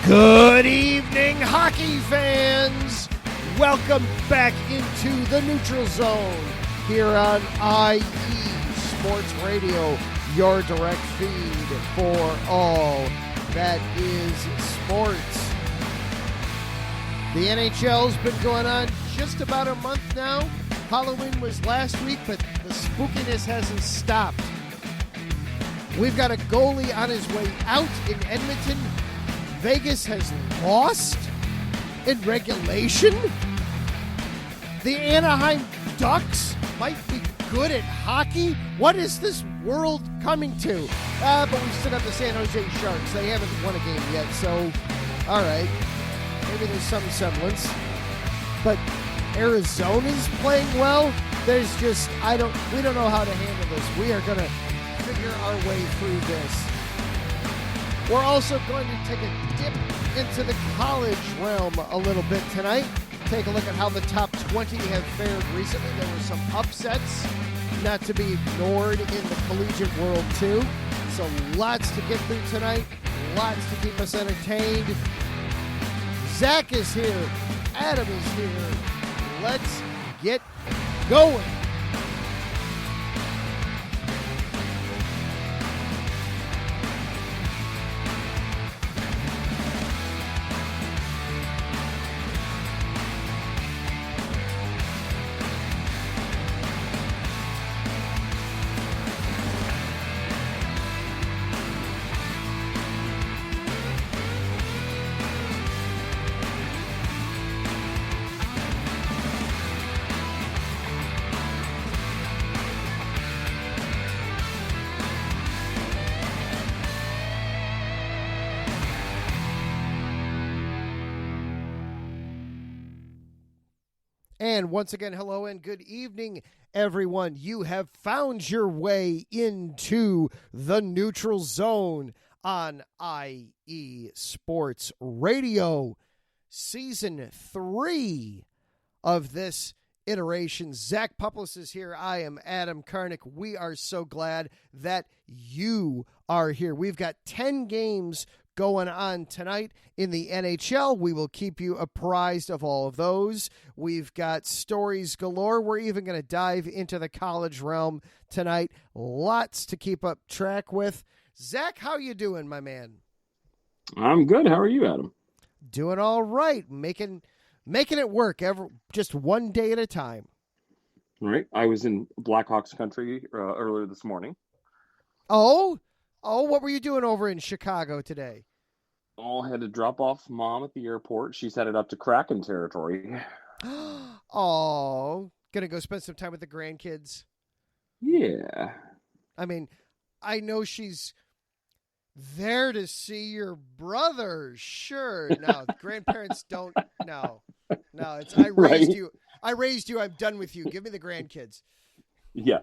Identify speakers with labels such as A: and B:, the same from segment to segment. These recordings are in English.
A: Good evening, hockey fans. Welcome back into the neutral zone here on IE Sports Radio, your direct feed for all that is sports. The NHL's been going on just about a month now. Halloween was last week, but the spookiness hasn't stopped. We've got a goalie on his way out in Edmonton. Vegas has lost in regulation. The Anaheim Ducks might be good at hockey. What is this world coming to? But we still got the San Jose Sharks. They haven't won a game yet, so all right. Maybe there's some semblance. But Arizona's playing well. There's just, we don't know how to handle this. We are going to figure our way through this. We're also going to take a dip into the college realm a little bit tonight. Take a look at how the top 20 have fared recently. There were some upsets not to be ignored in the collegiate world, too. So lots to get through tonight. Lots to keep us entertained. Zach is here. Adam is here. Let's get going. And once again, hello and good evening, everyone. You have found your way into the neutral zone on IE Sports Radio. Season 3 of this iteration. Zach Puplis is here. I am Adam Karnick. We are so glad that you are here. We've got 10 games going on tonight in the NHL. We will keep you apprised of all of those. We've got stories galore. We're even going to dive into the college realm tonight. Lots to keep up track with. Zach, how you doing, my man?
B: I'm good. How are you, Adam?
A: Doing all right. Making it work just one day at a time.
B: All right. I was in Blackhawks country earlier this morning.
A: Oh, what were you doing over in Chicago today?
B: I had to drop off Mom at the airport. She's headed up to Kraken territory.
A: Oh, gonna go spend some time with the grandkids.
B: Yeah.
A: I mean, I know she's there to see your brother. Sure. No, grandparents don't. No, it's I raised you. I raised you. I'm done with you. Give me the grandkids.
B: Yeah.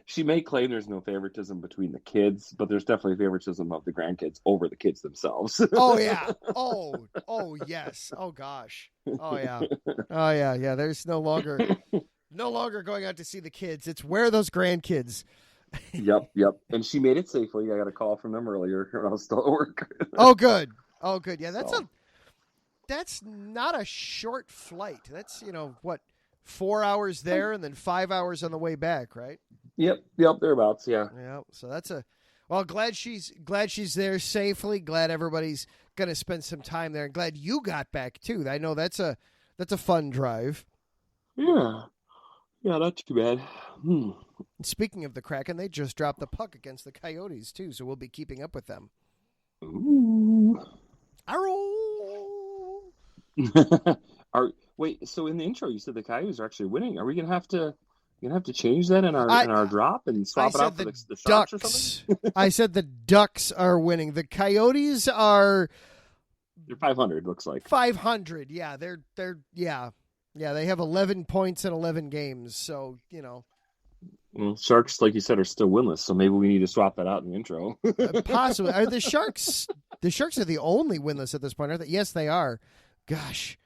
B: She may claim there's no favoritism between the kids, but there's definitely favoritism of the grandkids over the kids themselves.
A: Oh yeah. Oh yes. Oh gosh. Oh yeah. Yeah. There's no longer going out to see the kids. It's where are those grandkids?
B: Yep. And she made it safely. I got a call from them earlier when I was still at work.
A: Oh good. Yeah, that's not a short flight. That's, what, 4 hours there and then 5 hours on the way back, right?
B: Yep, thereabouts, yeah.
A: Yeah, so glad she's there safely. Glad everybody's going to spend some time there, and glad you got back too. I know that's a fun drive.
B: Yeah, not too bad.
A: Speaking of the Kraken, they just dropped the puck against the Coyotes too, so we'll be keeping up with them.
B: Ooh.
A: Arrow.
B: Wait, so in the intro you said the Coyotes are actually winning. Are we gonna have to change that in our drop and swap it out for the Sharks or something?
A: I said the Ducks are winning. The Coyotes are.
B: They're 500. Looks like
A: 500. Yeah, they're they have 11 points in 11 games. So
B: Well, Sharks, like you said, are still winless. So maybe we need to swap that out in the intro.
A: Possibly. Are the Sharks? The Sharks are the only winless at this point, aren't they? Yes, they are. Gosh,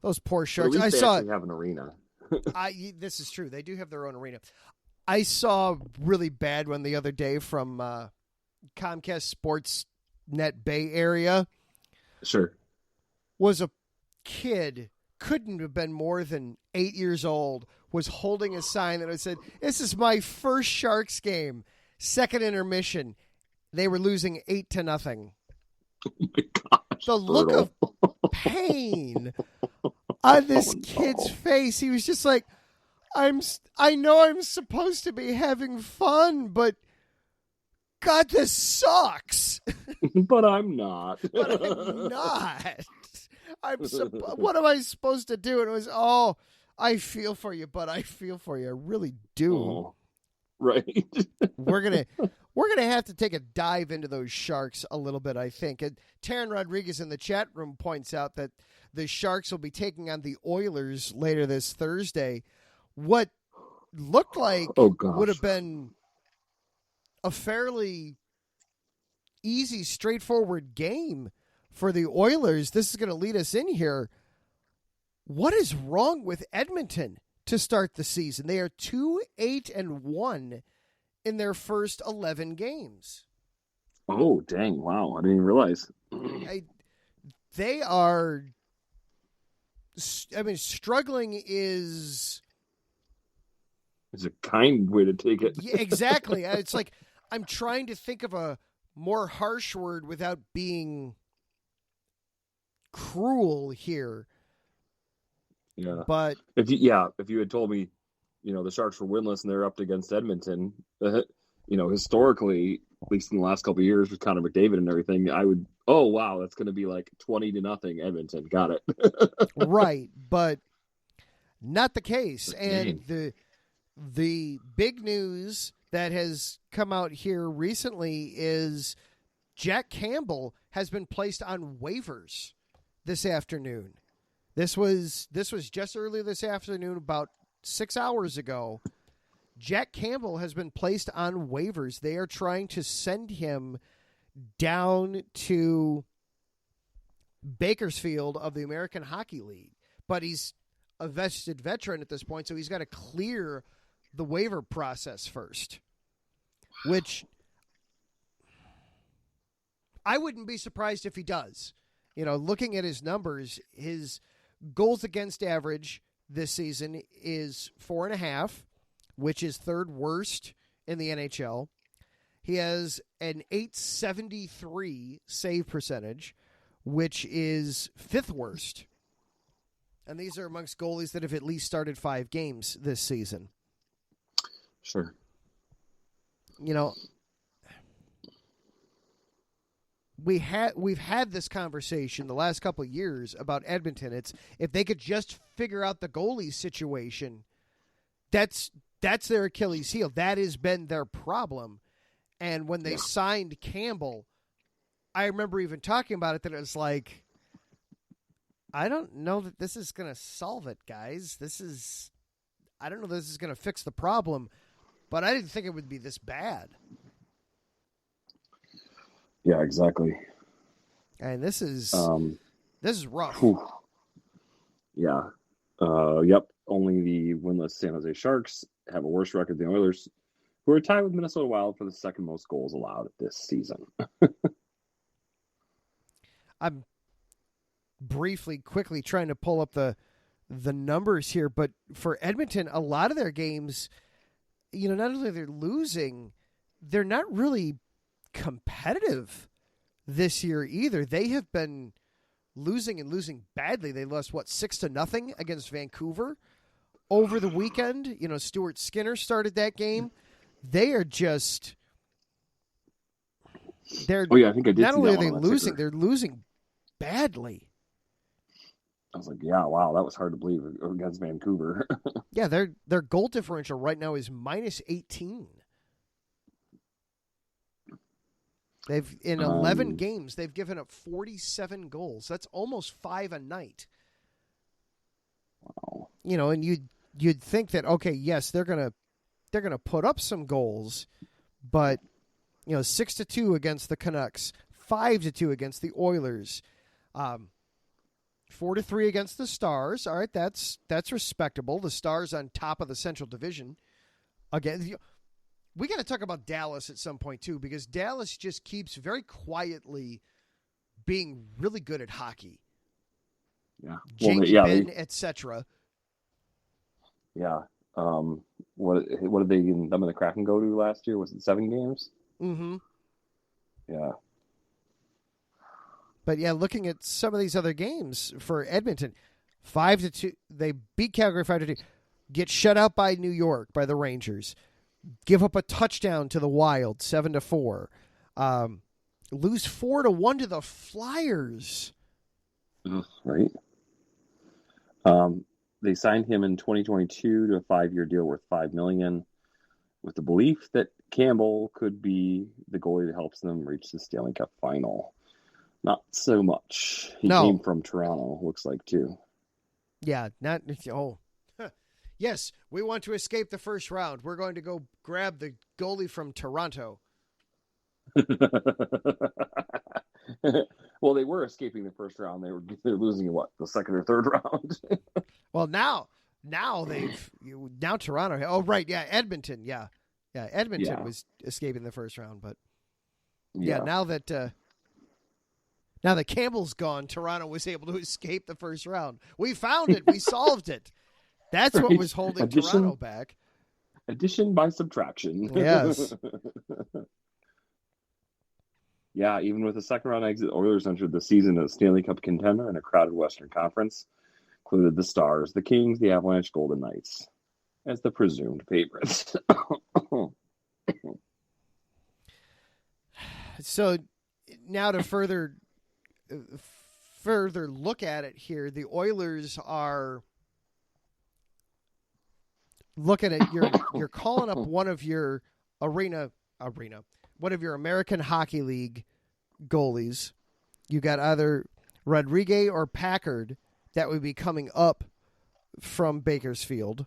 A: those poor Sharks.
B: At least they actually have an arena.
A: This is true. They do have their own arena. I saw really bad one the other day from Comcast Sportsnet Bay Area
B: Sure.
A: Was a kid, couldn't have been more than 8 years old, was holding a sign that said, "This is my first Sharks game. Second intermission. They were losing 8-0.
B: Oh my gosh.
A: The look of pain on this kid's face. He was just like, I know I'm supposed to be having fun, but God, this sucks.
B: But I'm not.
A: But I'm not. What am I supposed to do? And it was, I feel for you, but I feel for you. I really do.
B: Oh, right.
A: We're gonna have to take a dive into those Sharks a little bit, I think. And Taryn Rodriguez in the chat room points out that the Sharks will be taking on the Oilers later this Thursday. What looked like would have been a fairly easy, straightforward game for the Oilers. This is going to lead us in here. What is wrong with Edmonton to start the season? They are 2-8-1 in their first 11 games.
B: Oh, dang. Wow. I didn't even realize.
A: They are, struggling is
B: a kind way to take it.
A: Yeah, exactly. It's like I'm trying to think of a more harsh word without being cruel here.
B: Yeah.
A: But
B: if you had told me, the Sharks were winless and they're up against Edmonton, historically, at least in the last couple of years with Connor McDavid and everything, I would, that's going to be like 20-0 Edmonton. Got it.
A: Right. But not the case. And the big news that has come out here recently is Jack Campbell has been placed on waivers this afternoon. This was just earlier this afternoon, about 6 hours ago. Jack Campbell has been placed on waivers. They are trying to send him down to Bakersfield of the American Hockey League. But he's a vested veteran at this point, so he's got to clear the waiver process first, which I wouldn't be surprised if he does. Looking at his numbers, his goals against average this season is 4.5, which is third worst in the NHL. He has an .873 save percentage, which is fifth worst. And these are amongst goalies that have at least started 5 games this season.
B: Sure.
A: We've had this conversation the last couple of years about Edmonton. It's if they could just figure out the goalie situation, that's their Achilles heel. That has been their problem. And when they signed Campbell, I remember even talking about it, that it was like, I don't know that this is going to solve it, guys. I don't know this is going to fix the problem, but I didn't think it would be this bad.
B: Yeah, exactly.
A: And this is rough.
B: Whew. Yeah. Yep. Only the winless San Jose Sharks have a worse record than the Oilers, who are tied with Minnesota Wild for the second most goals allowed this season.
A: I'm quickly trying to pull up the numbers here, but for Edmonton, a lot of their games, not only they're losing, they're not really competitive this year either. They have been losing and losing badly. They lost 6-0 against Vancouver over the weekend. Stuart Skinner started that game. They are just I think I did. Not only are they losing, they're losing badly.
B: I was like, yeah, wow, that was hard to believe against Vancouver.
A: Yeah, their goal differential right now is -18. They've in 11 games, they've given up 47 goals. That's almost 5 a night.
B: Wow.
A: And you'd think that, okay, yes, they're gonna put up some goals, but 6-2 against the Canucks, 5-2 against the Oilers, 4-3 against the Stars. All right, that's respectable. The Stars on top of the Central Division. Again, we got to talk about Dallas at some point too, because Dallas just keeps very quietly being really good at hockey.
B: Yeah.
A: Jakey Ben, etc.
B: Yeah. What did them and the Kraken go to last year? Was it 7 games?
A: Mm-hmm.
B: Yeah.
A: But yeah, looking at some of these other games for Edmonton, 5-2, they beat Calgary 5-2. Get shut out by New York, by the Rangers. Give up a touchdown to the Wild, 7-4. Lose 4-1 to the Flyers.
B: Right. They signed him in 2022 to a 5-year deal worth $5 million, with the belief that Campbell could be the goalie that helps them reach the Stanley Cup final. Not so much. He came from Toronto, looks like, too.
A: Yeah, not. Oh. Yes, we want to escape the first round. We're going to go grab the goalie from Toronto.
B: Well, they were escaping the first round. They're losing in the second or third round.
A: Well, now Toronto. Oh, right, yeah, Edmonton, yeah, Edmonton was escaping the first round, but now that Campbell's gone, Toronto was able to escape the first round. We found it. We solved it. That's what was holding Toronto back.
B: Addition by subtraction.
A: Yes.
B: Yeah, even with a second-round exit, Oilers entered the season as a Stanley Cup contender in a crowded Western Conference, included the Stars, the Kings, the Avalanche, Golden Knights, as the presumed favorites.
A: So now to further look at it here, the Oilers are looking at you're calling up one of your one of your American Hockey League goalies. You got either Rodriguez or Packard that would be coming up from Bakersfield.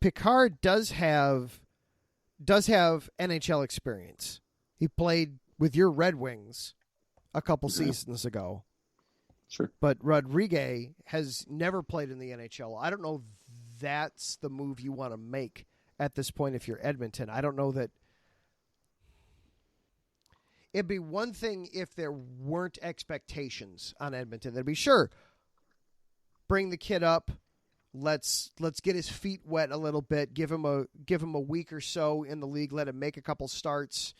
A: Picard does have NHL experience. He played with your Red Wings a couple seasons ago.
B: Sure.
A: But Rodriguez has never played in the NHL. I don't know if that's the move you want to make at this point if you're Edmonton. I don't know that. It'd be one thing if there weren't expectations on Edmonton. They'd be, sure, bring the kid up. Let's get his feet wet a little bit. Give him a week or so in the league. Let him make a couple starts.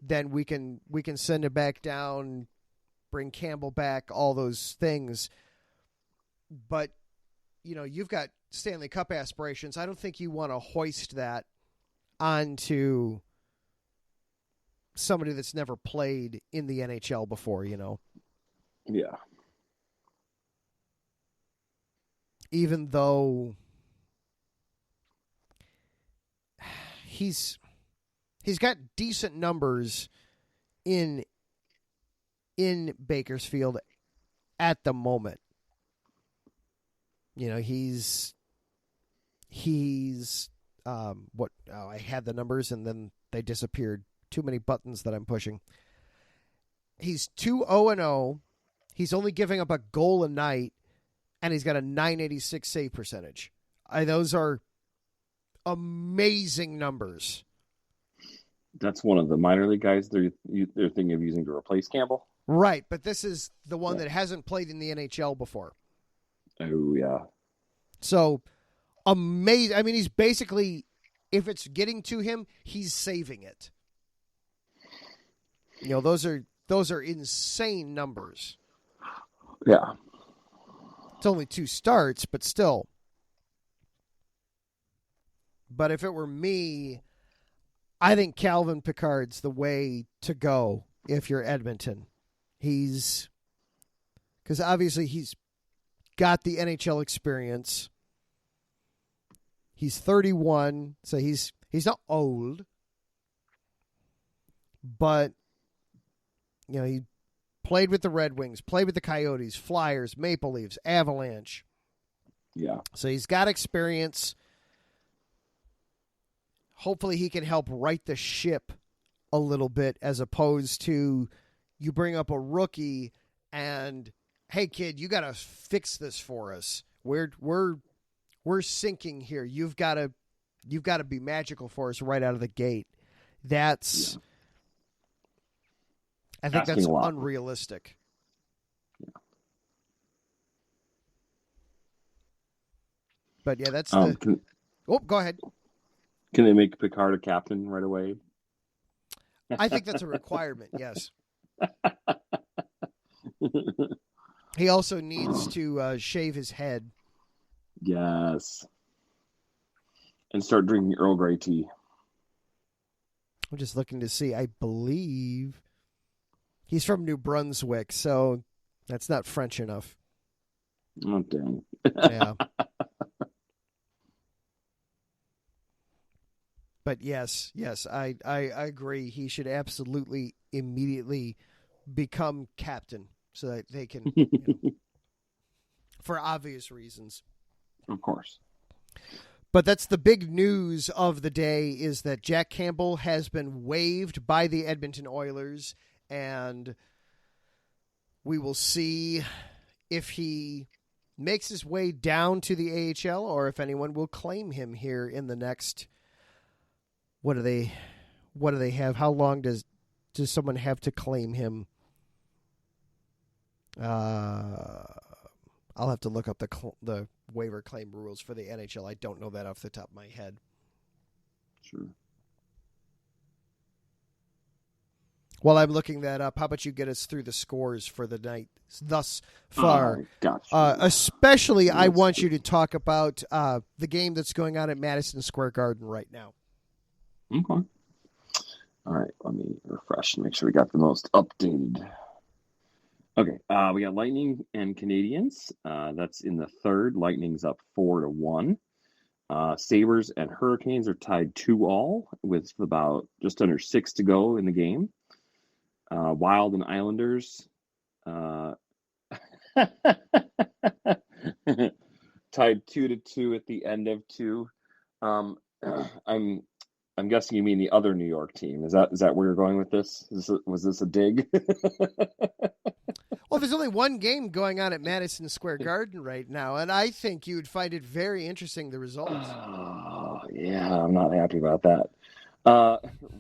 A: Then we can send him back down. Bring Campbell back. All those things. But you've got Stanley Cup aspirations. I don't think you want to hoist that onto somebody that's never played in the NHL before.
B: Yeah.
A: Even though he's got decent numbers in Bakersfield at the moment. He's I had the numbers and then they disappeared. Too many buttons that I'm pushing. He's 2-0-0. He's only giving up a goal a night. And he's got a .986 save percentage. Those are amazing numbers.
B: That's one of the minor league guys they're thinking of using to replace Campbell.
A: Right, but this is the one that hasn't played in the NHL before.
B: Oh, yeah.
A: So, amazing. I mean, he's basically, if it's getting to him, he's saving it. Those are insane numbers.
B: Yeah.
A: It's only 2 starts, but still. But if it were me, I think Calvin Picard's the way to go if you're Edmonton. Because obviously he's got the NHL experience. He's 31, so he's not old. But, he played with the Red Wings, played with the Coyotes, Flyers, Maple Leafs, Avalanche.
B: Yeah.
A: So he's got experience. Hopefully he can help right the ship a little bit as opposed to you bring up a rookie and, hey, kid, you got to fix this for us. We're sinking here. You've got to be magical for us right out of the gate. That's I think
B: asking
A: that's
B: a lot.
A: unrealistic.
B: Yeah.
A: But yeah, that's
B: Go
A: ahead.
B: Can they make Picard a captain right away?
A: I think that's a requirement, yes. He also needs to shave his head.
B: Yes. And start drinking Earl Grey tea.
A: I'm just looking to see. I believe he's from New Brunswick, so that's not French enough.
B: Oh, dang.
A: Yeah. But yes, I agree. He should absolutely immediately become captain so that they can, for obvious reasons.
B: Of course.
A: But that's the big news of the day, is that Jack Campbell has been waived by the Edmonton Oilers, and we will see if he makes his way down to the AHL or if anyone will claim him here in the next. What do they have? How long does someone have to claim him? I'll have to look up the waiver claim rules for the NHL. I don't know that off the top of my head.
B: Sure.
A: While I'm looking that up, how about you get us through the scores for the night thus far?
B: Gotcha.
A: Especially, I want you to talk about the game that's going on at Madison Square Garden right now.
B: Okay. All right. Let me refresh and make sure we got the most updated. Okay. We got Lightning and Canadiens. That's in the third. Lightning's up 4-1. Sabres and Hurricanes are tied 2-2 with about just under 6 to go in the game. Wild and Islanders tied 2-2 at the end of 2. I'm guessing you mean the other New York team. Is that where you're going with this? Was this a dig?
A: Well, there's only one game going on at Madison Square Garden right now, and I think you would find it very interesting, the results.
B: Yeah, I'm not happy about that.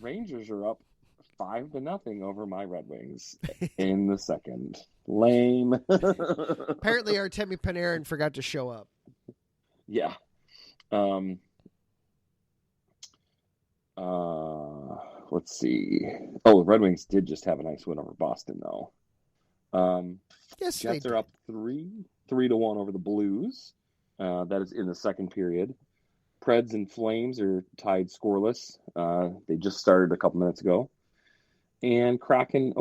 B: Rangers are up 5-0 over my Red Wings in the second. Lame.
A: Apparently, Artemi Panarin forgot to show up.
B: Yeah. Let's see. Oh, the Red Wings did just have a nice win over Boston, though.
A: Yes,
B: Jets are up 3-1 over the Blues. That is in the second period. Preds and Flames are tied scoreless. They just started a couple minutes ago. And Kraken's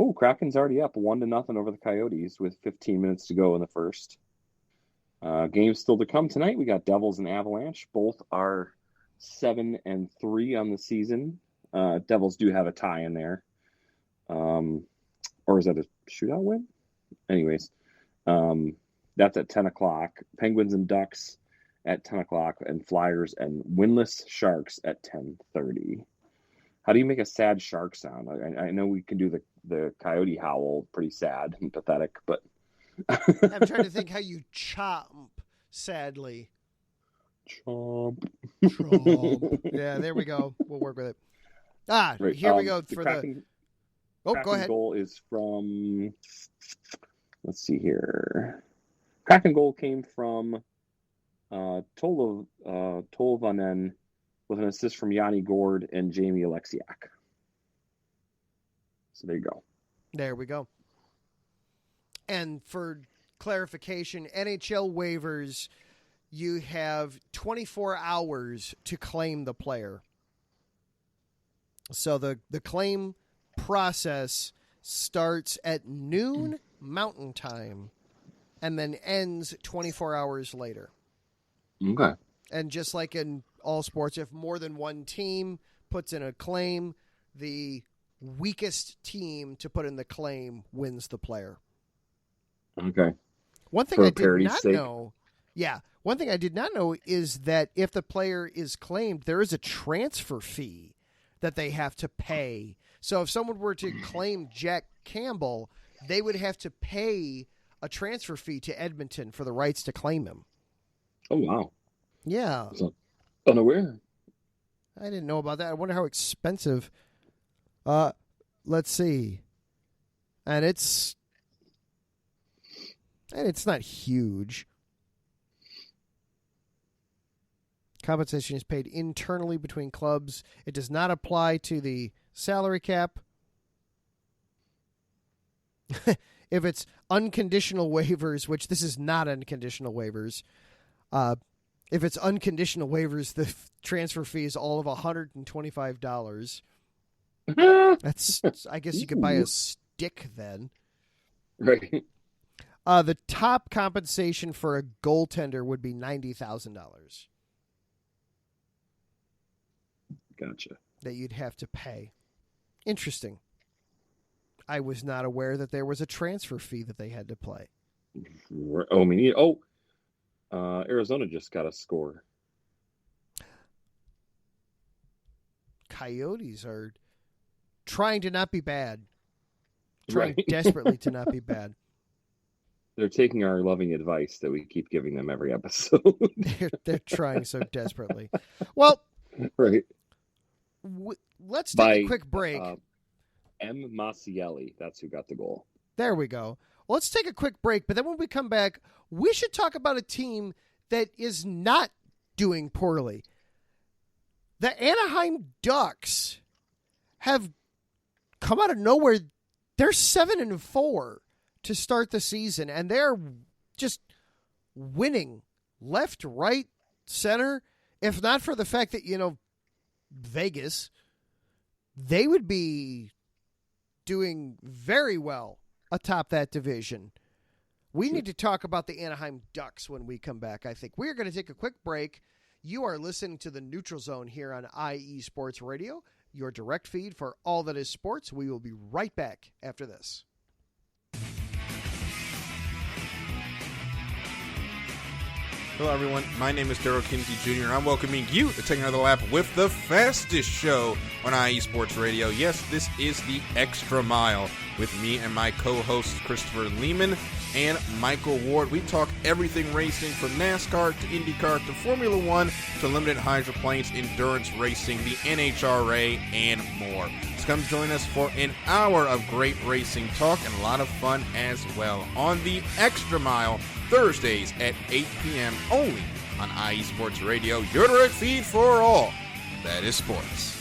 B: already up 1-0 over the Coyotes with 15 minutes to go in the first. Games still to come tonight. We got Devils and Avalanche. Both are 7-3 on the season. Devils do have a tie in there. Or is that a shootout win? Anyways, that's at 10 o'clock. Penguins and Ducks at 10 o'clock, and Flyers and winless Sharks at 10:30. How do you make a sad shark sound? I know we can do the coyote howl, pretty sad and pathetic, but
A: I'm trying to think how you chomp sadly.
B: Chomp.
A: Yeah, there we go. We'll work with it.
B: Right.
A: Here we go for
B: Kraken,
A: Oh, go ahead.
B: Goal is from. Let's see here. Kraken goal came from Tolvanen with an assist from Yanni Gord and Jamie Alexiak. So there you go.
A: There we go. And for clarification, NHL waivers, you have 24 hours to claim the player. So the claim process starts at noon Mountain Time and then ends 24 hours later.
B: Okay.
A: And just like in all sports, if more than one team puts in a claim, the weakest team to put in the claim wins the player.
B: Okay.
A: One thing I did not know. Yeah. One thing I did not know is that if the player is claimed, there is a transfer fee that they have to pay. So if someone were to claim Jack Campbell, they would have to pay a transfer fee to Edmonton for the rights to claim him.
B: Oh, wow.
A: Yeah.
B: So, unaware.
A: I didn't know about that. I wonder how expensive. Let's see. And it's not huge. Compensation is paid internally between clubs. It does not apply to the salary cap. If it's unconditional waivers, which this is not unconditional waivers, if it's unconditional waivers, the transfer fee is all of $125. That's, I guess you could buy a stick then.
B: Right.
A: The top compensation for a goaltender would be $90,000.
B: Gotcha.
A: That you'd have to pay. Interesting. I was not aware that there was a transfer fee that they had to play.
B: Arizona just got a score.
A: Coyotes are trying to not be bad. Trying desperately to not be bad.
B: They're taking our loving advice that we keep giving them every episode.
A: They're trying so desperately. Well,
B: right.
A: Let's take a quick break.
B: M. Macielli, that's who got the goal.
A: There we go. Well, let's take a quick break, but then when we come back, we should talk about a team that is not doing poorly. The Anaheim Ducks have come out of nowhere. They're 7-4 to start the season, and they're just winning left, right, center. If not for the fact that, Vegas, they would be doing very well atop that division. We need to talk about the Anaheim Ducks when we come back, I think. We're going to take a quick break. You are listening to the Neutral Zone here on IE Sports Radio, your direct feed for all that is sports. We will be right back after this.
C: Hello, everyone. My name is Daryl Kinsey Jr., and I'm welcoming you to take another lap with the fastest show on IE Sports Radio. Yes, this is the Extra Mile with me and my co-hosts Christopher Lehman and Michael Ward. We talk everything racing from NASCAR to IndyCar to Formula One to limited hydroplanes, endurance racing, the NHRA, and more. So come join us for an hour of great racing talk and a lot of fun as well on the Extra Mile, Thursdays at 8 p.m. only on IE Sports Radio, your direct feed for all that is sports.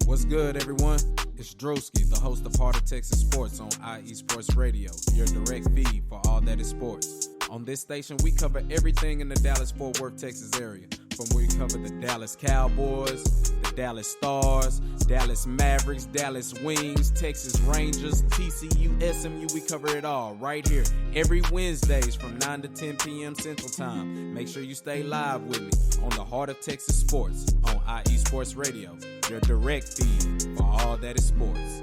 C: What's good, everyone? It's Drosky, the host of Heart of Texas Sports on IE Sports Radio, your direct feed for all that is sports. On this station, we cover everything in the Dallas-Fort Worth, Texas area. From where we cover the Dallas Cowboys, the Dallas Stars, Dallas Mavericks, Dallas Wings, Texas Rangers, TCU, SMU, we cover it all right here every Wednesdays from 9 to 10 p.m. Central Time. Make sure you stay live with me on the Heart of Texas Sports on IE Sports Radio, your direct feed for all that is sports.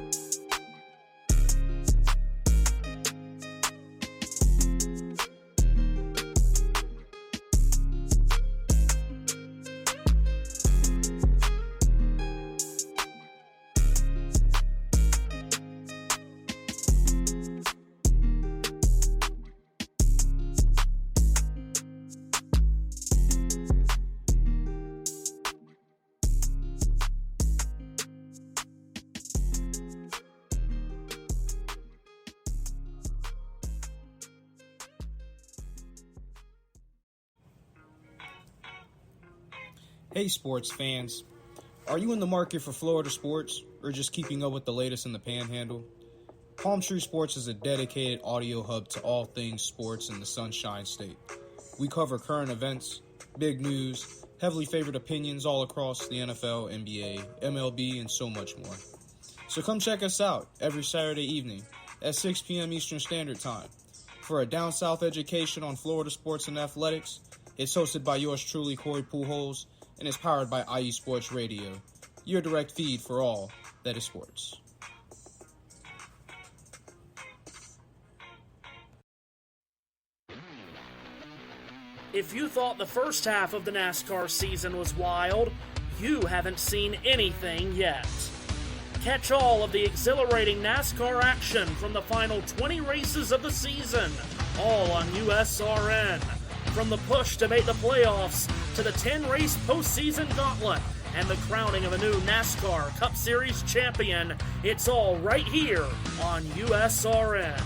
D: Hey sports fans, are you in the market for Florida sports or just keeping up with the latest in the Panhandle? Palm Tree Sports is a dedicated audio hub to all things sports in the Sunshine State. We cover current events, big news, heavily favored opinions all across the NFL, NBA, MLB, and so much more. So come check us out every Saturday evening at 6 p.m. Eastern Standard Time for a down south education on Florida sports and athletics, It's hosted by yours truly, Corey Pujols, and is powered by IE Sports Radio, your direct feed for all that is sports.
E: If you thought the first half of the NASCAR season was wild, you haven't seen anything yet. Catch all of the exhilarating NASCAR action from the final 20 races of the season, all on USRN. From the push to make the playoffs to the 10-race postseason gauntlet and the crowning of a new NASCAR Cup Series champion, it's all right here on USRN.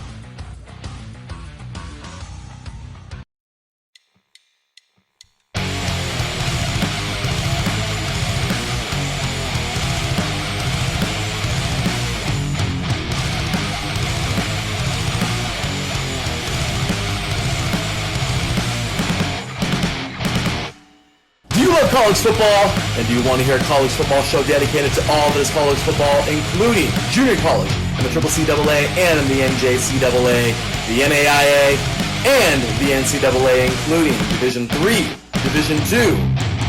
F: College football, and do you want to hear a college football show dedicated to all that is college football, including junior college and the CCCAA and the NJCAA, the NAIA, and the NCAA, including Division III, Division II,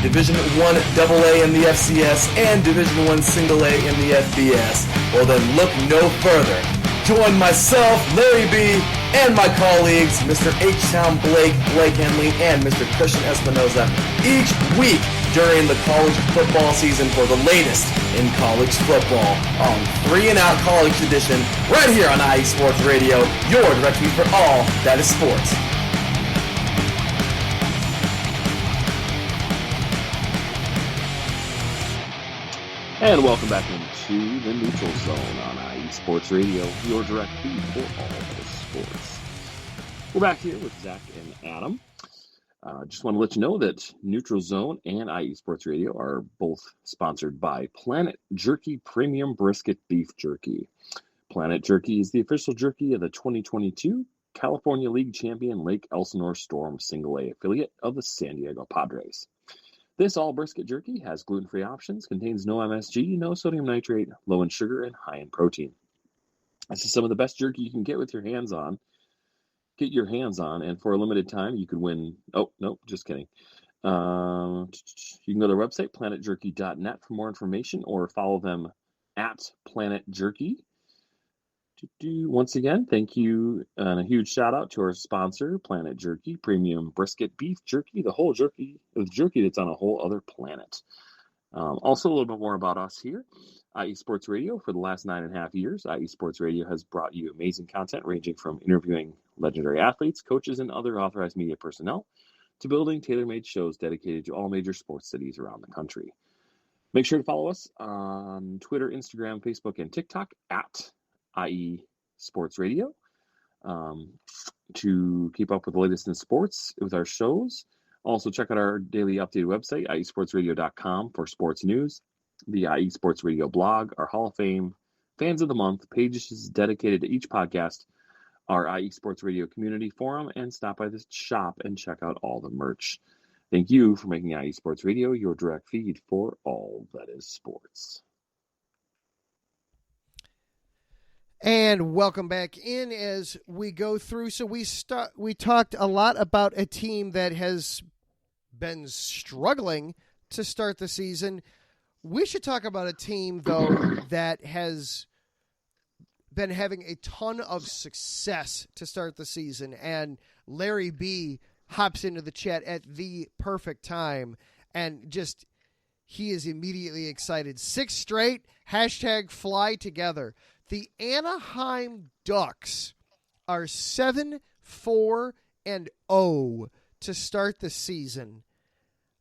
F: Division I AA in the FCS, and Division I A in the FBS? Well then look no further. Join myself, Larry B., and my colleagues, Mr. H-Town Blake Henley, and Mr. Christian Espinoza, each week during the college football season for the latest in college football on 3 and Out College Edition, right here on IE Sports Radio, your direct feed for all that is sports.
B: And welcome back into the Neutral Zone on IE Sports Radio, your direct feed for all the sports. We're back here with Zach and Adam. Just want to let you know that Neutral Zone and IE Sports Radio are both sponsored by Planet Jerky Premium Brisket Beef Jerky. Planet Jerky is the official jerky of the 2022 California League champion Lake Elsinore Storm Single A affiliate of the San Diego Padres. This all-brisket jerky has gluten-free options, contains no MSG, no sodium nitrate, low in sugar, and high in protein. This is some of the best jerky you can get your hands on, and for a limited time, you could win. Oh, no, just kidding. You can go to their website, planetjerky.net, for more information, or follow them at Planet Jerky. Once again, thank you, and a huge shout out to our sponsor, Planet Jerky Premium Brisket Beef Jerky, the whole jerky, the jerky that's on a whole other planet. Also, a little bit more about us here. IE Sports Radio, for the last 9.5 years, IE Sports Radio has brought you amazing content ranging from interviewing legendary athletes, coaches, and other authorized media personnel to building tailor-made shows dedicated to all major sports cities around the country. Make sure to follow us on Twitter, Instagram, Facebook, and TikTok at IE Sports Radio to keep up with the latest in sports with our shows. Also, check out our daily updated website, iesportsradio.com, for sports news, the IE Sports Radio blog, our Hall of Fame Fans of the Month pages dedicated to each podcast, our IE Sports Radio community forum, and stop by the shop and check out all the merch. Thank you for making IE Sports Radio your direct feed for all that is sports.
A: And welcome back in as we go through. So we talked a lot about a team that has been struggling to start the season. We should talk about a team, though, that has been having a ton of success to start the season. And Larry B. hops into the chat at the perfect time. And just, he is immediately excited. 6 straight, #fly together. The Anaheim Ducks are 7-4-0 to start the season.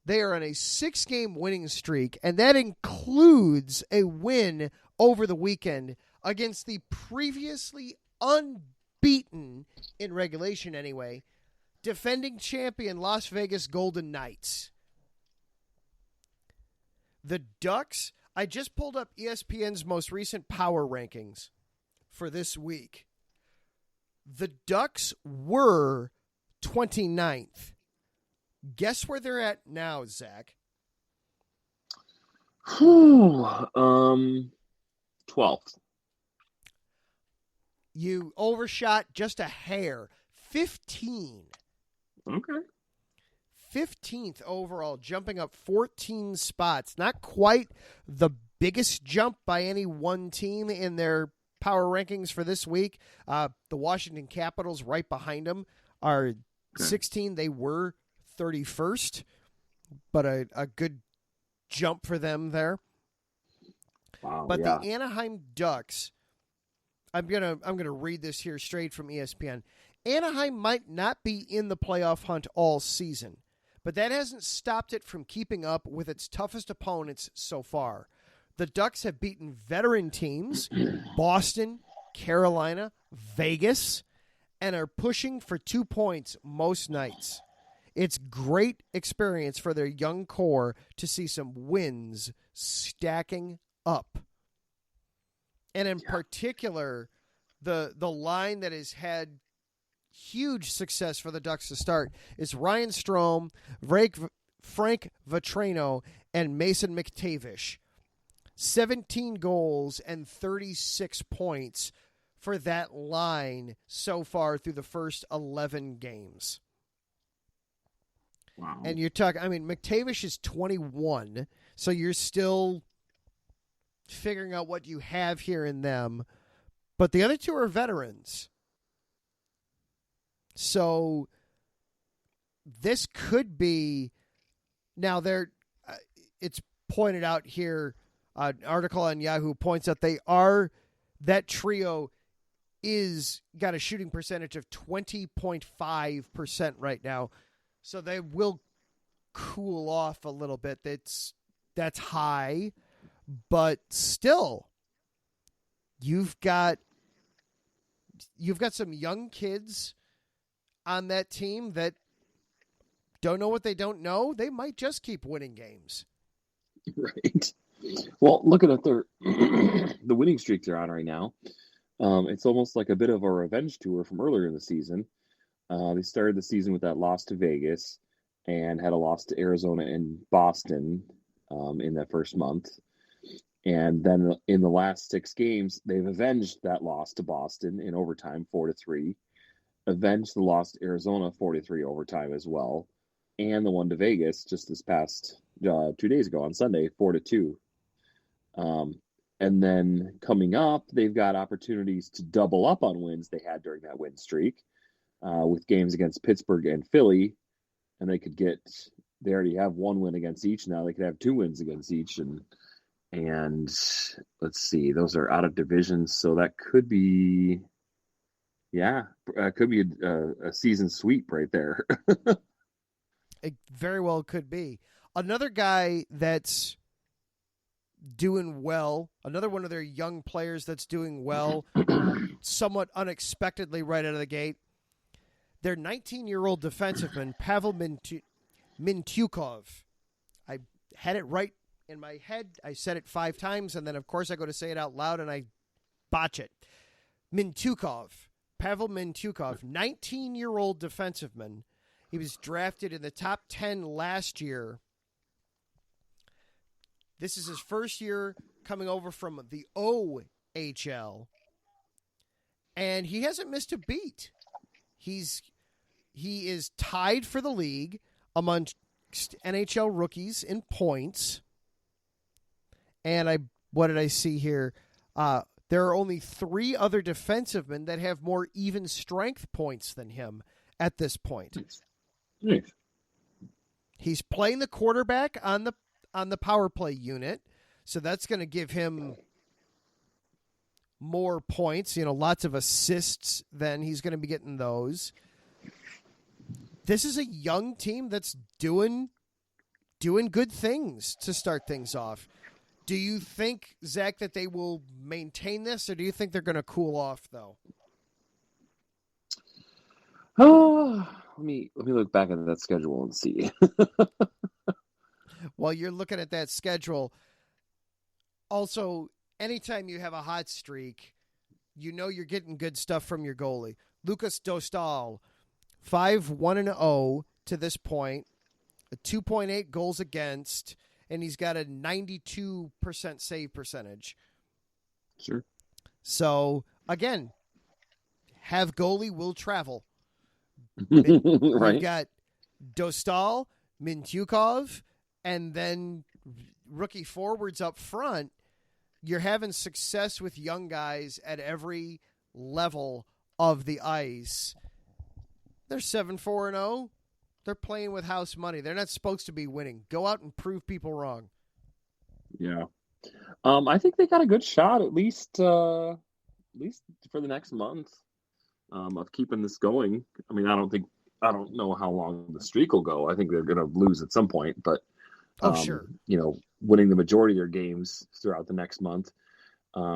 A: They are on a 6-game winning streak, and that includes a win over the weekend against the previously unbeaten, in regulation anyway, defending champion Las Vegas Golden Knights. The Ducks, I just pulled up ESPN's most recent power rankings for this week. The Ducks were 29th. Guess where they're at now, Zach?
B: 12th.
A: You overshot just a hair. 15.
B: Okay.
A: 15th overall, jumping up 14 spots. Not quite the biggest jump by any one team in their power rankings for this week. The Washington Capitals right behind them are 16. They were 31st, but a good jump for them there.
B: Wow,
A: But
B: yeah.
A: the Anaheim Ducks, I'm gonna read this here straight from ESPN. Anaheim might not be in the playoff hunt all season, but that hasn't stopped it from keeping up with its toughest opponents so far. The Ducks have beaten veteran teams, Boston, Carolina, Vegas, and are pushing for 2 points most nights. It's great experience for their young core to see some wins stacking up. And in particular, the line that has had huge success for the Ducks to start is Ryan Strome, Frank Vetrano, and Mason McTavish. 17 goals and 36 points for that line so far through the first 11 games.
B: Wow.
A: And you're talking, McTavish is 21, so you're still figuring out what you have here in them. But the other two are veterans. So this could be, now it's pointed out here, an article on Yahoo points out that trio is got a shooting percentage of 20.5% right now. So they will cool off a little bit. That's high, but still you've got some young kids on that team that don't know what they don't know. They might just keep winning games.
B: Right. Well, looking at the winning streak they're on right now, it's almost like a bit of a revenge tour from earlier in the season. They started the season with that loss to Vegas and had a loss to Arizona and Boston in that first month. And then in the last 6 games, they've avenged that loss to Boston in overtime, 4-3. Avenged the loss to Arizona, 4-3 overtime as well. And the one to Vegas just this past 2 days ago on Sunday, 4-2. And then coming up, they've got opportunities to double up on wins they had during that win streak with games against Pittsburgh and Philly. And they already have 1 win against each now. They could have 2 wins against each. And let's see, those are out of divisions. So that could be, a season sweep right there.
A: It very well could be. Another guy that's doing well, another one of their young players that's doing well, somewhat unexpectedly right out of the gate, their 19-year-old defenseman, Pavel Mintyukov. I had it right in my head. I said it 5 times, and then, of course, I go to say it out loud, and I botch it. Pavel Mintyukov, 19-year-old defenseman. He was drafted in the top 10 last year. This is his first year coming over from the OHL, and he hasn't missed a beat. He is tied for the league among NHL rookies in points. And what did I see here? There are only 3 other defensivemen that have more even strength points than him at this point.
B: Nice.
A: He's playing the quarterback on the power play unit, so that's going to give him more points, lots of assists, then he's going to be getting those. This is a young team that's doing good things to start things off. Do you think, Zach, that they will maintain this, or do you think they're going to cool off, though?
B: Oh, let me look back at that schedule and see.
A: While you're looking at that schedule, also, anytime you have a hot streak, you're getting good stuff from your goalie. Lucas Dostal, 5-1-0 to this point, a 2.8 goals against, and he's got a 92% save percentage.
B: Sure.
A: So, again, have goalie will travel.
B: Right.
A: You've got Dostal, Mintyukov, and then rookie forwards up front, you're having success with young guys at every level of the ice. They're 7-4-0. They're playing with house money. They're not supposed to be winning. Go out and prove people wrong.
B: Yeah. I think they got a good shot, at least for the next month, of keeping this going. I mean, I don't know how long the streak will go. I think they're going to lose at some point, but
A: Sure.
B: Winning the majority of their games throughout the next month,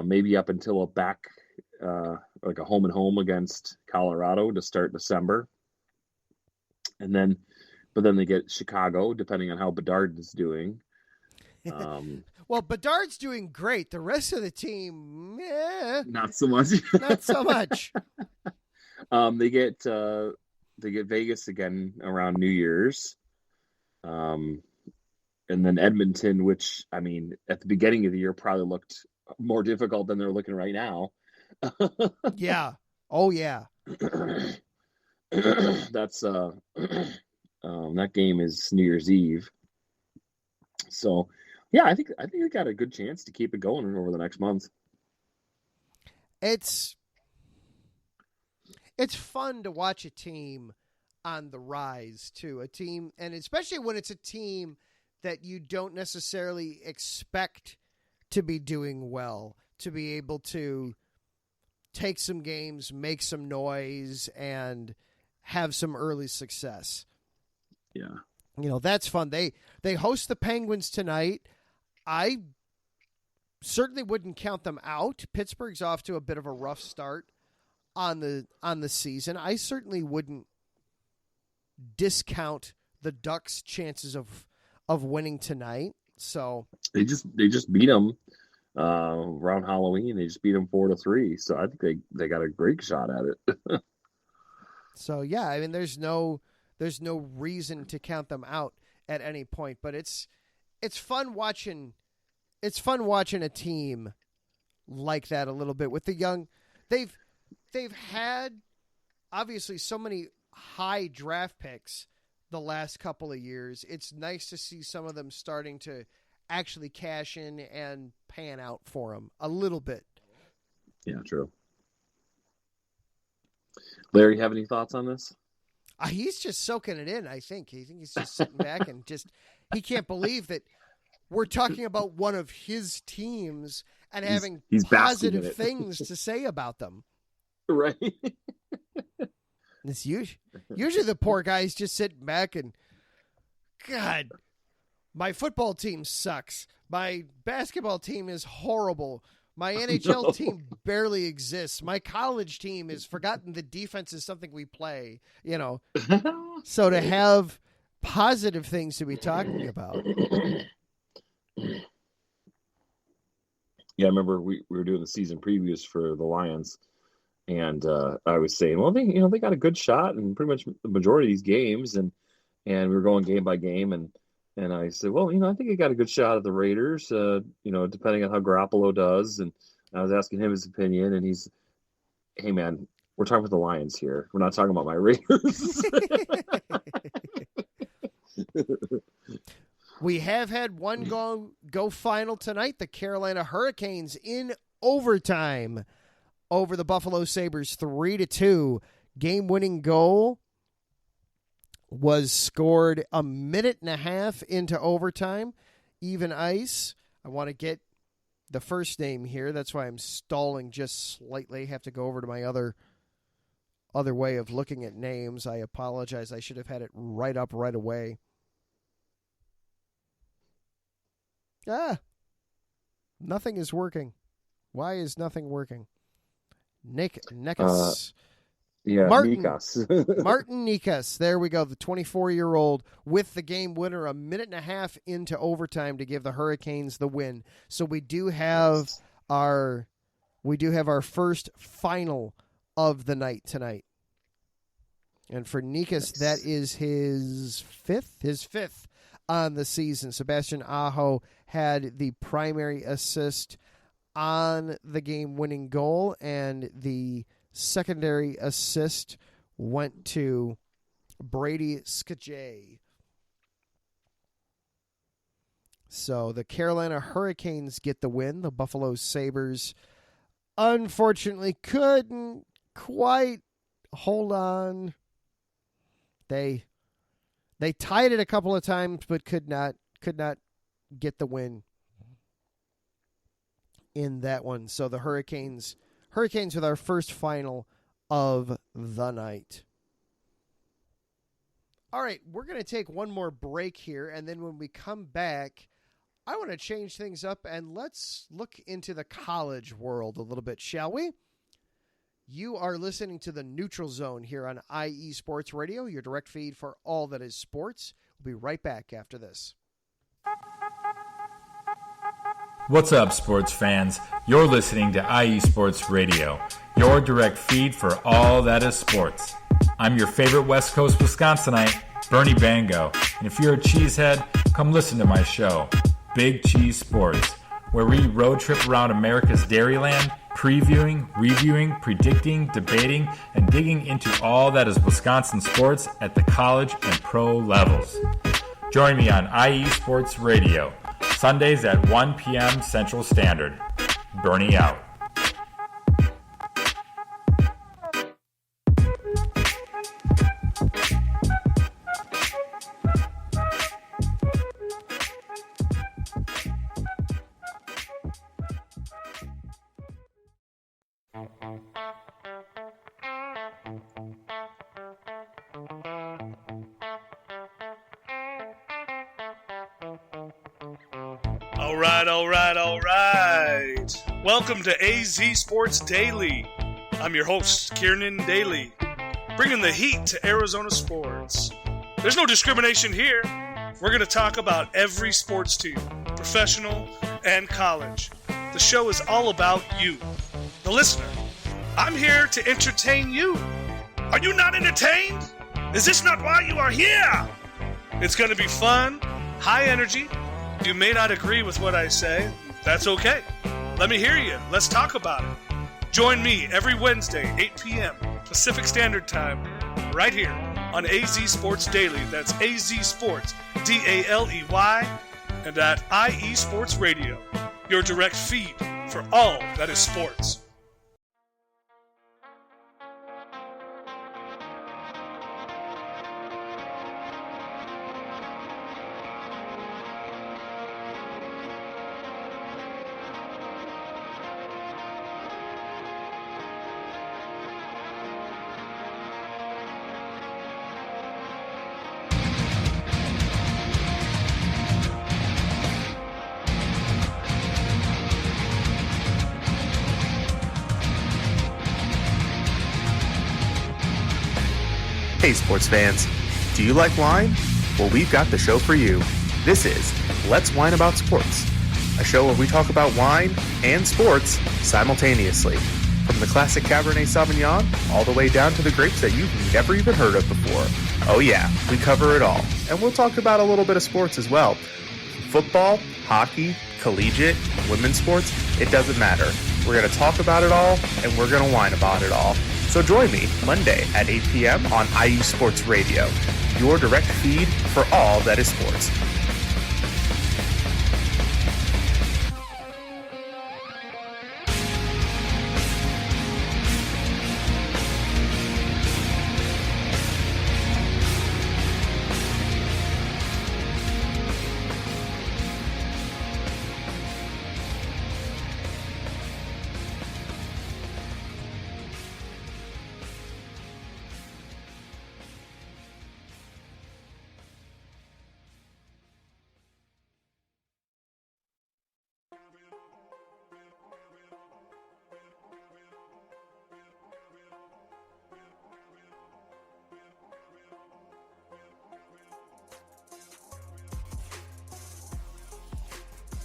B: maybe up until like a home and home against Colorado to start December. But then they get Chicago, depending on how Bedard is doing.
A: Well, Bedard's doing great. The rest of the team,
B: not so much.
A: Not so much.
B: They get Vegas again around New Year's, and then Edmonton, which I mean, at the beginning of the year probably looked more difficult than they're looking right now.
A: Yeah. Oh yeah.
B: That's that game is New Year's Eve. So, yeah, I think they got a good chance to keep it going over the next month.
A: It's fun to watch a team on the rise too. A team, and especially when it's a team that you don't necessarily expect to be doing well, to be able to take some games, make some noise, and have some early success.
B: Yeah.
A: That's fun. They host the Penguins tonight. I certainly wouldn't count them out. Pittsburgh's off to a bit of a rough start on the season. I certainly wouldn't discount the Ducks' chances of winning tonight. So
B: they just beat them around Halloween. They just beat them 4-3. So I think they got a great shot at it.
A: So yeah, I mean, there's no reason to count them out at any point. But it's fun watching. It's fun watching a team like that a little bit with the young. They've had obviously so many high draft picks the last couple of years. It's nice to see some of them starting to actually cash in and pan out for them a little bit.
B: Yeah, true. Larry, have any thoughts on this?
A: He's just soaking it in, I think. He's just sitting back and he can't believe that we're talking about one of his teams and having
B: he's
A: positive things to say about them.
B: Right.
A: It's usually the poor guy's just sitting back and, God, my football team sucks. My basketball team is horrible. My NHL team barely exists. My college team has forgotten the defense is something we play, So to have positive things to be talking about.
B: Yeah, I remember we were doing the season previews for the Lions, and I was saying, well, they got a good shot in pretty much the majority of these games, and we were going game by game, and I said, well, I think he got a good shot at the Raiders, depending on how Garoppolo does, and I was asking him his opinion, and he's, hey man, we're talking about the Lions here. We're not talking about my Raiders.
A: We have had one go final tonight. The Carolina Hurricanes in overtime over the Buffalo Sabres 3-2. Game-winning goal was scored a minute and a half into overtime. Even ice. I want to get the first name here. That's why I'm stalling just slightly. Have to go over to my other way of looking at names. I apologize. I should have had it right up right away. Nothing is working. Why is nothing working? Nekas.
B: Yeah, Nikas.
A: Martin Nikas. There we go. The 24-year-old with the game winner a minute and a half into overtime to give the Hurricanes the win. So we do have our first final of the night tonight. And for Nikas, that is his fifth on the season. Sebastian Aho had the primary assist on the game-winning goal, and the secondary assist went to Brady Skajay. So the Carolina Hurricanes get the win. The Buffalo Sabres unfortunately couldn't quite hold on. They tied it a couple of times, but could not get the win in that one. So the Hurricanes with our first final of the night. All right, we're going to take one more break here, and then when we come back, I want to change things up, and let's look into the college world a little bit, shall we? You are listening to the Neutral Zone here on IE Sports Radio, your direct feed for all that is sports. We'll be right back after this.
G: What's up, sports fans? You're listening to IE Sports Radio, your direct feed for all that is sports. I'm your favorite West Coast Wisconsinite, Bernie Bango, and if you're a cheesehead, come listen to my show, Big Cheese Sports, where we road trip around America's Dairyland, previewing, reviewing, predicting, debating, and digging into all that is Wisconsin sports at the college and pro levels. Join me on IE Sports Radio, Sundays at 1 p.m. Central Standard. Bernie out.
H: All right. Welcome to AZ Sports Daily. I'm your host, Kiernan Daly, bringing the heat to Arizona sports. There's no discrimination here. We're going to talk about every sports team, professional and college. The show is all about you, the listener. I'm here to entertain you. Are you not entertained? Is this not why you are here? It's going to be fun, high energy. You may not agree with what I say. That's okay. Let me hear you. Let's talk about it. Join me every Wednesday, 8 p.m. Pacific Standard Time, right here on AZ Sports Daily. That's AZ Sports, Daily, and at IE Sports Radio, your direct feed for all that is sports.
I: Hey sports fans, do you like wine? Well, we've got the show for you. This is Let's Wine About Sports, a show where we talk about wine and sports simultaneously. From the classic Cabernet Sauvignon all the way down to the grapes that you've never even heard of before. Oh yeah, we cover it all. And we'll talk about a little bit of sports as well. Football, hockey, collegiate, women's sports, it doesn't matter. We're going to talk about it all, and we're going to whine about it all. So join me Monday at 8 p.m. on IE Sports Radio, your direct feed for all that is sports.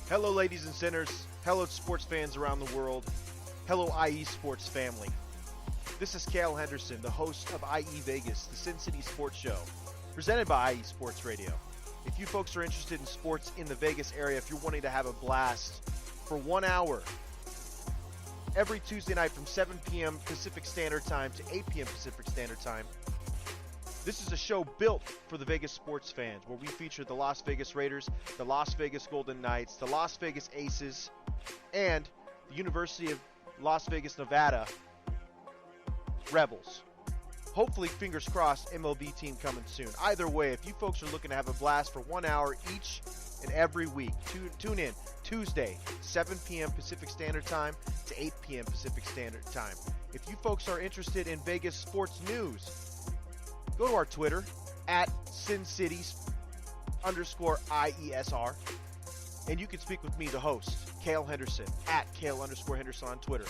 J: Hello, ladies and sinners. Hello, sports fans around the world. Hello, IE Sports family. This is Cal Henderson, the host of IE Vegas, the Sin City Sports Show, presented by IE Sports Radio. If you folks are interested in sports in the Vegas area, if you're wanting to have a blast for 1 hour, every Tuesday night from 7 p.m. Pacific Standard Time to 8 p.m. Pacific Standard Time, This is a show built for the Vegas sports fans, where we feature the Las Vegas Raiders, the Las Vegas Golden Knights, the Las Vegas Aces, and the University of Las Vegas, Nevada Rebels. Hopefully, fingers crossed, MLB team coming soon. Either way, if you folks are looking to have a blast for 1 hour each and every week, tune in Tuesday, 7 p.m. Pacific Standard Time to 8 p.m. Pacific Standard Time. If you folks are interested in Vegas sports news, go to our Twitter, at SinCities_IESR, and you can speak with me, the host, Cale Henderson, at Cale_Henderson on Twitter.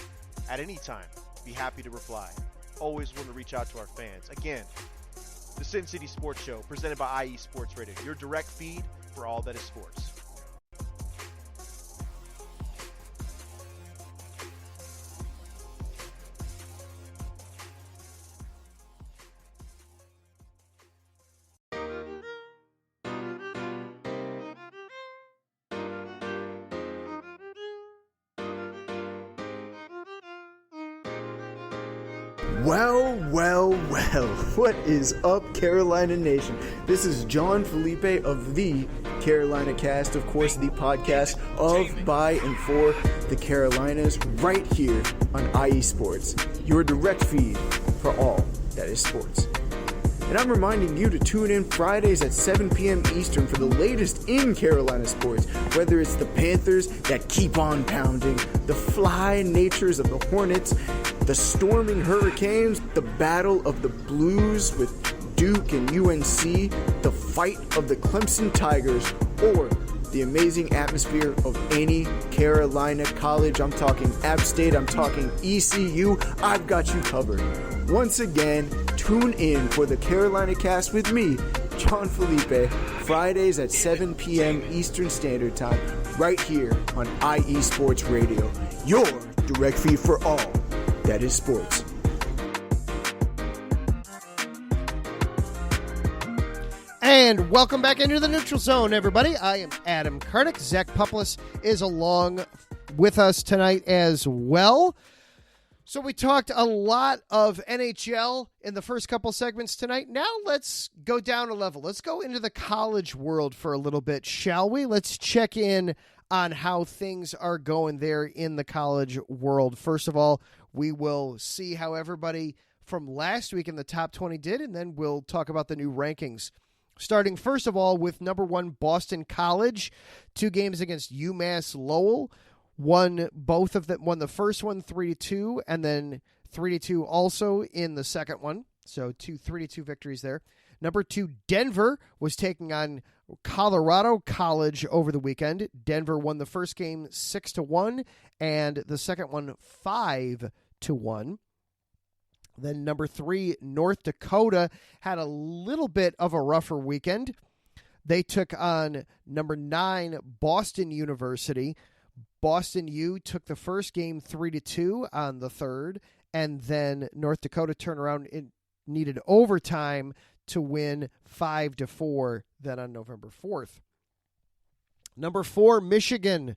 J: At any time, be happy to reply. Always want to reach out to our fans. Again, the Sin City Sports Show, presented by IE Sports Radio, your direct feed for all that is sports.
K: Well, what is up, Carolina Nation? This is John Felipe of the Carolina Cast, of course, the podcast of, by, and for the Carolinas, right here on IE Sports, your direct feed for all that is sports. And I'm reminding you to tune in Fridays at 7 p.m. Eastern for the latest in Carolina sports, whether it's the Panthers that keep on pounding, the fly natures of the Hornets, the storming Hurricanes, the battle of the Blues with Duke and UNC, the fight of the Clemson Tigers, or the amazing atmosphere of any Carolina college. I'm talking App State, I'm talking ECU. I've got you covered. Once again, tune in for the Carolina Cast with me, John Felipe, Fridays at 7 p.m. Eastern Standard Time, right here on IE Sports Radio, your direct feed for all that is sports.
A: And welcome back into the Neutral Zone, everybody. I am Adam Karnik. Zach Puplis is along with us tonight as well. So we talked a lot of NHL in the first couple segments tonight. Now let's go down a level. Let's go into the college world for a little bit, shall we? Let's check in on how things are going there in the college world. First of all, we will see how everybody from last week in the top 20 did, and then we'll talk about the new rankings. Starting first of all with number 1 Boston College, 2 games against UMass Lowell. Won both of them. Won the first one 3-2, and then 3-2 also in the second one. So 2 3-2 victories there. Number 2 Denver was taking on Colorado College over the weekend. Denver won the first game 6-1, and the second one 5-1. Then number 3 North Dakota had a little bit of a rougher weekend. They took on number 9 Boston University. Boston U took the first game 3-2 on the third, and then North Dakota turned around and needed overtime to win 5-4 then on November 4th. Number 4, Michigan.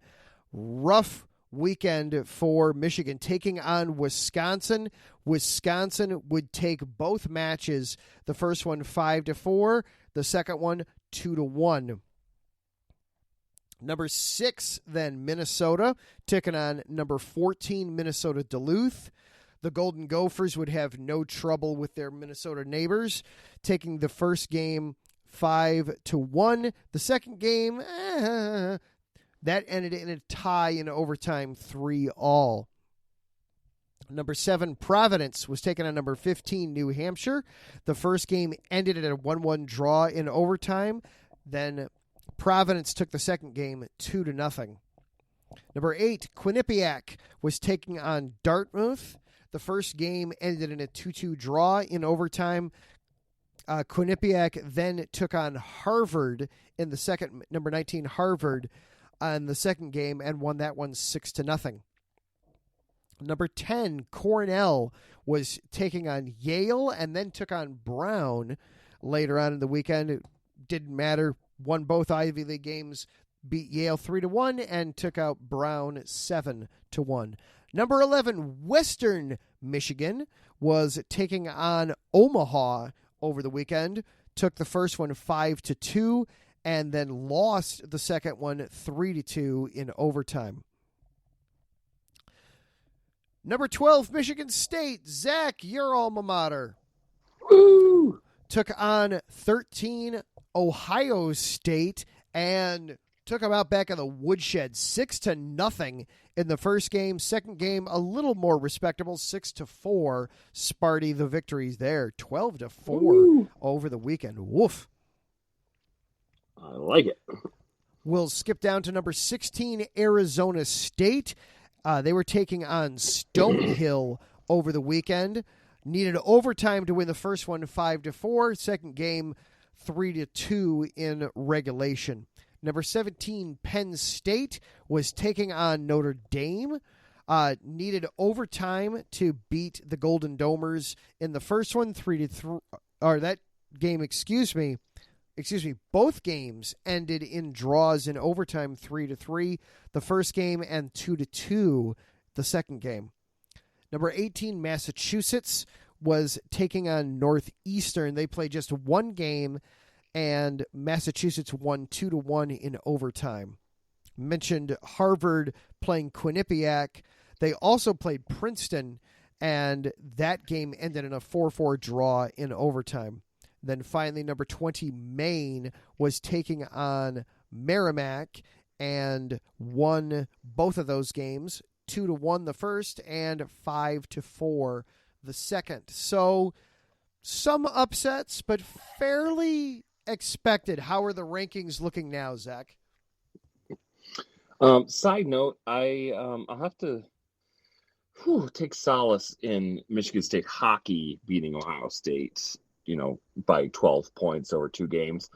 A: Rough weekend for Michigan, taking on Wisconsin. Wisconsin would take both matches. The first one 5-4, the second one 2-1. Number 6, then Minnesota, taking on number 14, Minnesota Duluth. The Golden Gophers would have no trouble with their Minnesota neighbors, taking the first game 5-1. The second game, that ended in a tie in overtime 3-all. Number 7, Providence was taking on number 15, New Hampshire. The first game ended in a 1-1 draw in overtime. Then Providence took the second game 2-0. Number 8, Quinnipiac was taking on Dartmouth. The first game ended in a 2-2 draw in overtime. Quinnipiac then took on Harvard in the second, number 19 Harvard, on the second game and won that one 6-0. Number 10, Cornell was taking on Yale and then took on Brown later on in the weekend. It didn't matter. Won both Ivy League games, beat Yale 3-1, and took out Brown 7-1. Number 11, Western Michigan was taking on Omaha. over the weekend. Took the first one 5-2, and then lost the second one 3-2 in overtime. Number 12, Michigan State. Zach, your alma mater.
B: Woo!
A: Took on 13 Ohio State and took them out back in the woodshed 6-0 in the first game. Second game, a little more respectable, 6-4. Sparty the victories there, 12-4 over the weekend. Woof.
B: I like it.
A: We'll skip down to number 16, Arizona State. They were taking on Stonehill over the weekend. Needed overtime to win the first one 5-4. Second game 3-2 in regulation. Number 17, Penn State was taking on Notre Dame. Needed overtime to beat the Golden Domers in the first one 3-3. Or that game, excuse me. Both games ended in draws in overtime 3-3 the first game and 2-2 the second game. Number 18, Massachusetts was taking on Northeastern. They played just one game, and Massachusetts won 2-1 in overtime. Mentioned Harvard playing Quinnipiac. They also played Princeton, and that game ended in a 4-4 draw in overtime. Then finally, number 20, Maine was taking on Merrimack and won both of those games, 2-1 the first and 5-4 the second. So some upsets, but fairly expected. How are the rankings looking now, Zach?
B: Side note, I'll have to take solace in Michigan State hockey beating Ohio State, by 12 points over 2 games.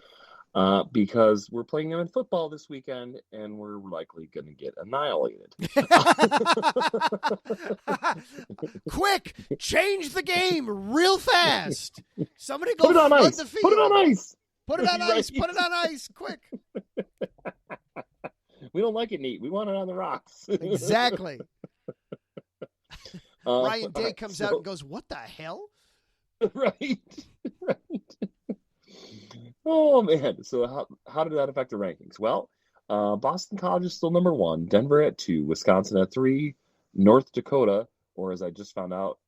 B: Because we're playing them in football this weekend, and we're likely going to get annihilated.
A: Quick, change the game real fast. Somebody go
B: Put it on
A: flood
B: ice.
A: the field.
B: Put it on ice.
A: Put it on
B: Right.
A: ice. Put it on ice. Quick.
B: We don't like it neat. We want it on the rocks.
A: Exactly. Ryan Day
B: right,
A: comes out and goes, "What the hell?"
B: Right. Oh, man. So how did that affect the rankings? Well, Boston College is still number 1, Denver at 2, Wisconsin at 3, North Dakota, or as I just found out,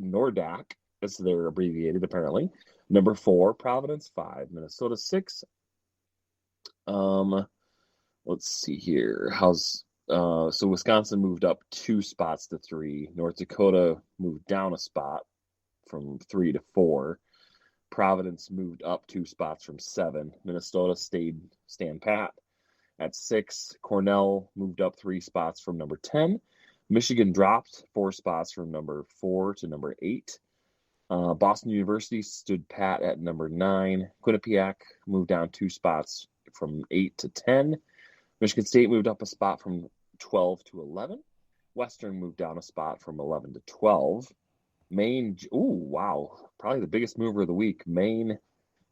B: NORDAC, as they're abbreviated apparently, number 4, Providence 5, Minnesota 6. Let's see here. So Wisconsin moved up 2 spots to 3. North Dakota moved down a spot from 3 to 4. Providence moved up 2 spots from 7. Minnesota stand pat at 6. Cornell moved up 3 spots from number 10. Michigan dropped 4 spots from number 4 to number 8. Boston University stood pat at number 9. Quinnipiac moved down 2 spots from 8 to 10. Michigan State moved up a spot from 12 to 11. Western moved down a spot from 11 to 12. Maine, probably the biggest mover of the week. Maine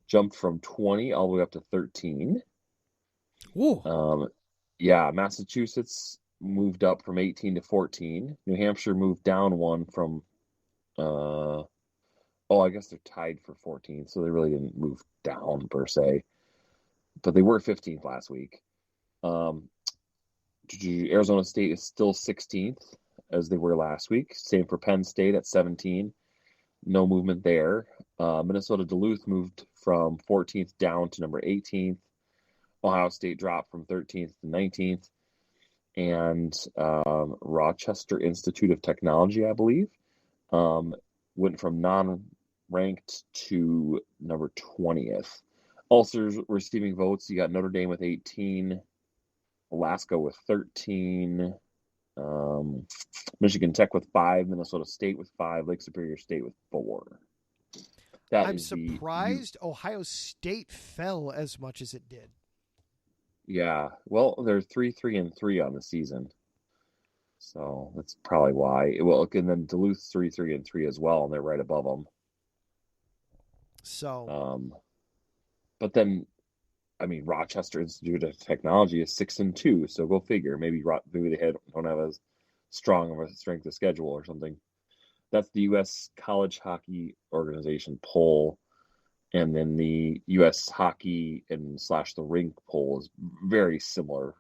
B: jumped from 20 all the way up to 13.
A: Ooh.
B: Massachusetts moved up from 18 to 14. New Hampshire moved down 1 from, I guess they're tied for 14, so they really didn't move down per se. But they were 15th last week. Arizona State is still 16th. As they were last week. Same for Penn State at 17. No movement there. Minnesota Duluth moved from 14th down to number 18th. Ohio State dropped from 13th to 19th. And Rochester Institute of Technology, I believe, went from non-ranked to number 20th. Also receiving votes, you got Notre Dame with 18, Alaska with 13, Michigan Tech with 5, Minnesota State with 5, Lake Superior State with 4.
A: I'm surprised Ohio State fell as much as it did.
B: Yeah, well, they're 3-3 on the season, so that's probably why. Well, and then Duluth's 3-3 as well, and they're right above them.
A: So,
B: but then, Rochester Institute of Technology is 6-2, so go figure. Maybe they don't have as strong of a strength of schedule or something. That's the U.S. College Hockey Organization poll And then the U.S. hockey and / the rink poll is very similar.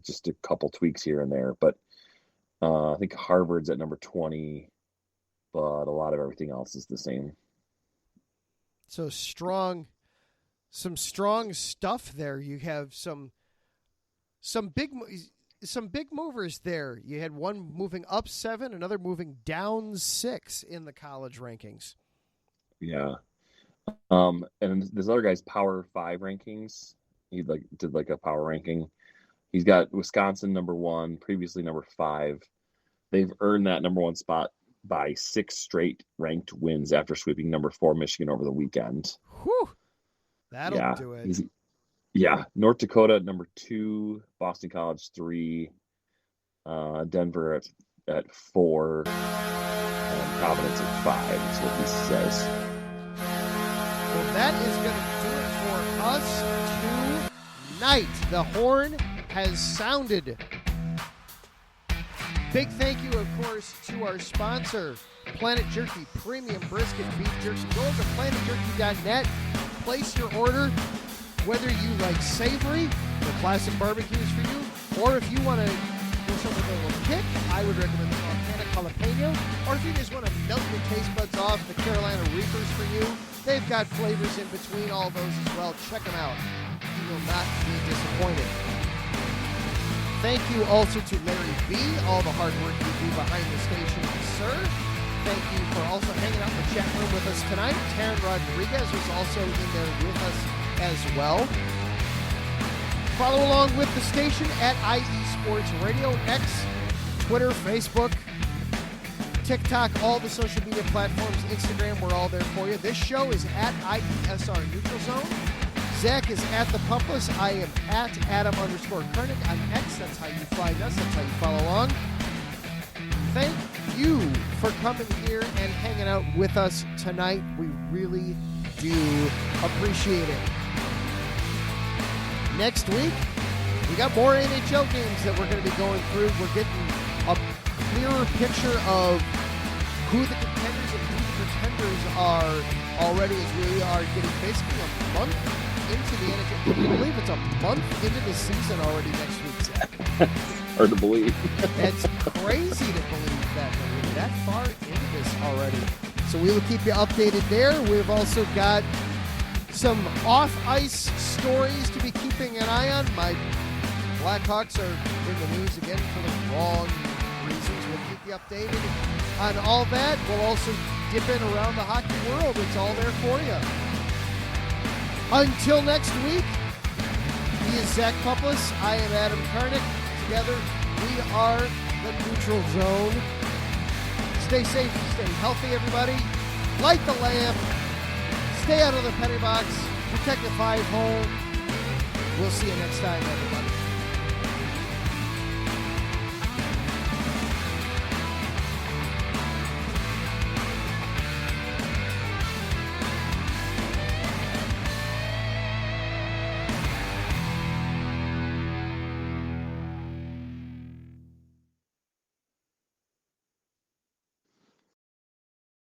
B: Just a couple tweaks here and there, but I think Harvard's at number 20, but a lot of everything else is the same.
A: So some strong stuff there. You have some big movers there. You had one moving up 7, another moving down 6 in the college rankings.
B: Yeah. And this other guy's Power 5 rankings. He did a power ranking. He's got Wisconsin number 1, previously number 5. They've earned that number 1 spot by 6 straight ranked wins after sweeping number 4 Michigan over the weekend.
A: Whew. That'll do it.
B: North Dakota at number 2, Boston College 3, Denver at 4, and Providence at 5. That's what this says.
A: Well, that is going to do it for us tonight. The horn has sounded. Big thank you, of course, to our sponsor, Planet Jerky Premium Brisket Beef Jerky. Go over to planetjerky.net, place your order, whether you like savory, the classic barbecue is for you, or if you want to do something with a little kick, I would recommend the volcanic jalapeno, or if you just want to melt your taste buds off, the Carolina Reapers for you. They've got flavors in between all those as well. Check them out. You will not be disappointed. Thank you also to Larry B., all the hard work you do behind the station, sir. Thank you for also hanging out in the chat room with us tonight. Taryn Rodriguez was also in there with us as well. Follow along with the station at IE Sports Radio, X, Twitter, Facebook, TikTok, all the social media platforms, Instagram, we're all there for you. This show is at IESR Neutral Zone. Zach is at the Pumpless. I am at Adam_Kernick on X. That's how you find us. That's how you follow along. Thank you for coming here and hanging out with us tonight. We really do appreciate it. Next week, we got more NHL games that we're going to be going through. We're getting a clearer picture of who the contenders and who the pretenders are already, as we are getting basically a month into the NHL. Can you believe it's a month into the season already next week, Zach?
B: Hard to believe.
A: It's crazy to believe that we're that far into this already. So we will keep you updated there. We've also got some off-ice stories to be keeping an eye on. My Blackhawks are in the news again for the wrong reasons. We'll keep you updated on all that. We'll also dip in around the hockey world. It's all there for you. Until next week, he is Zach Pumpless. I am Adam Kernick. Together, we are the Neutral Zone. Stay safe, stay healthy, everybody. Light the lamp. Stay out of the penny box. Protect the 5 home. We'll see you next time, everybody.